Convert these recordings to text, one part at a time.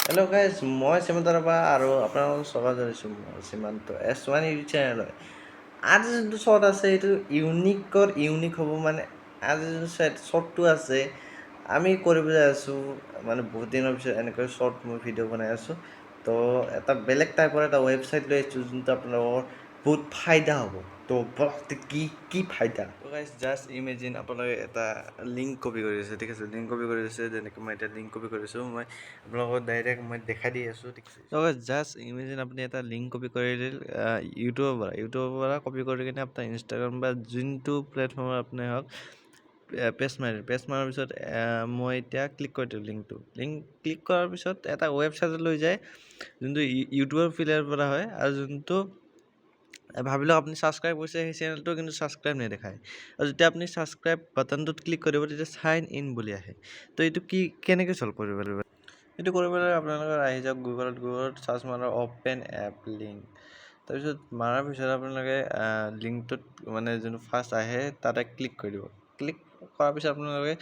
Hello' guys মই সীমান্তৰ পৰা আৰু আপোনালোকক স্বাগত জনাইছোঁ মই সীমান্ত S1 ইউটিউব চেনেললৈ। আজি যোনটো শ্বৰ্ট আছে এইটো ইউনিক হ'ব মানে আজি যোনটো শ্বৰ্টটো আছে আমি কৰিব যাই আছোঁ মানে বহুত দিনৰ পিছত এনেকৈ শ্বৰ্ট মই ভিডিঅ' বনাই আছোঁ। তো এটা বেলেগ টাইপৰ এটা ৱেবছাইট লৈ আহিছোঁ যোনটো আপোনালোকৰ বহুত ফাইদা হ'ব। তো কি ফাইদা? তো গাইজ জাষ্ট ইমেজিন আপোনালোকে এটা লিংক কপি কৰি আছে, ঠিক আছে, লিংক কপি কৰি আছে যেনেকৈ মই এতিয়া লিংক কপি কৰিছোঁ মই আপোনালোকক ডাইৰেক্ট মই দেখাই দি আছোঁ, ঠিক আছে। তো জাষ্ট ইমেজিন আপুনি এটা লিংক কপি কৰি দিল ইউটিউবৰ পৰা কপি কৰি কিনে আপোনাৰ ইনষ্টাগ্ৰাম বা যোনটো প্লেটফৰ্মৰ আপুনি হওক পেষ্ট মাৰাৰ পিছত মই এতিয়া ক্লিক কৰি দিওঁ লিংক ক্লিক কৰাৰ পিছত এটা ৱেবছাইটত লৈ যায় যোনটো ইউটিউবৰ ফিলৰ পৰা হয় আৰু যোনটো ভাবি লওক আপুনি ছাবস্ক্ৰাইব কৰিছে সেই চেনেলটো কিন্তু ছাবস্ক্ৰাইব নেদেখায় আৰু যেতিয়া আপুনি ছাবস্ক্ৰাইব বাটনটোত ক্লিক কৰিব তেতিয়া চাইন ইন বুলি আহে। তো এইটো কেনেকৈ চল্ভ কৰিব লাগিব? এইটো কৰিবলৈ আপোনালোকৰ আহি যাওক গুগলত চাৰ্চ মাৰক অ'পেন এপ লিংক। তাৰপিছত মাৰাৰ পিছত আপোনালোকে লিংকটোত মানে যোনটো ফাৰ্ষ্ট আহে তাতে ক্লিক কৰি দিব। ক্লিক কৰাৰ পিছত আপোনালোকে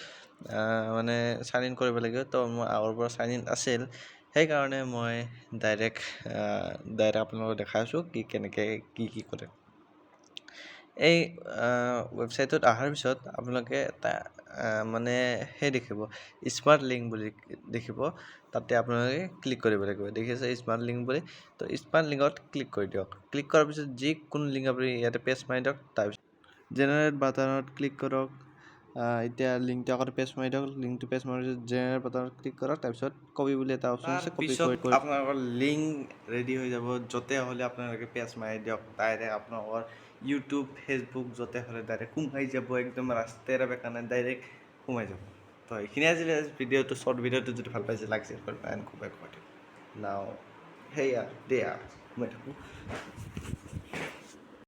মানে চাইন ইন কৰিব লাগিব। তো মোৰ আগৰ পৰা চাইন ইন আছিল সেইকাৰণে মই ডাইৰেক্ট আপোনালোকক দেখাইছোঁ কেনেকৈ কি কৰে। এই ৱেবছাইটটোত অহাৰ পিছত আপোনালোকে এটা মানে সেই দেখিব স্মাৰ্ট লিংক বুলি দেখিব, তাতে আপোনালোকে ক্লিক কৰিব লাগিব। দেখিছে স্মাৰ্ট লিংক বুলি, তো স্মাৰ্ট লিংকত ক্লিক কৰি দিয়ক। ক্লিক কৰাৰ পিছত যিকোনো লিংক আপুনি ইয়াতে পেষ্ট মাৰি দিয়ক। তাৰপিছত জেনেৰেট বাটনত ক্লিক কৰক। এতিয়া লিংকটো আগতে পেষ্ট মাৰি দিয়ক। লিংকটো পেষ্ট মাৰাৰ পিছত জেনেৰেট বাটনত ক্লিক কৰক। তাৰপিছত কপি বুলি এটা অপশ্যন আছে, কপি কৰি আপোনালোকৰ লিংক ৰেডি হৈ যাব। য'তে হ'লে আপোনালোকে পেষ্ট মাৰি দিয়ক, ডাইৰেক্ট আপোনালোকৰ ইউটিউব ফেচবুক য'তে হ'লে ডাইৰেক্ট সোমাই যাব, একদম ৰাস্তাৰে বেকা নাই, ডাইৰেক্ট সোমাই যাব। তো এইখিনি আছিলে ভিডিঅ'টো, শ্বৰ্ট ভিডিঅ'টো যদি ভাল পাইছে লাইক শ্বেয়াৰ কৰিব এণ্ড কমেণ্ট কৰি দিয়ক। নাও সেয়া দিয়া সোমাই থাকোঁ।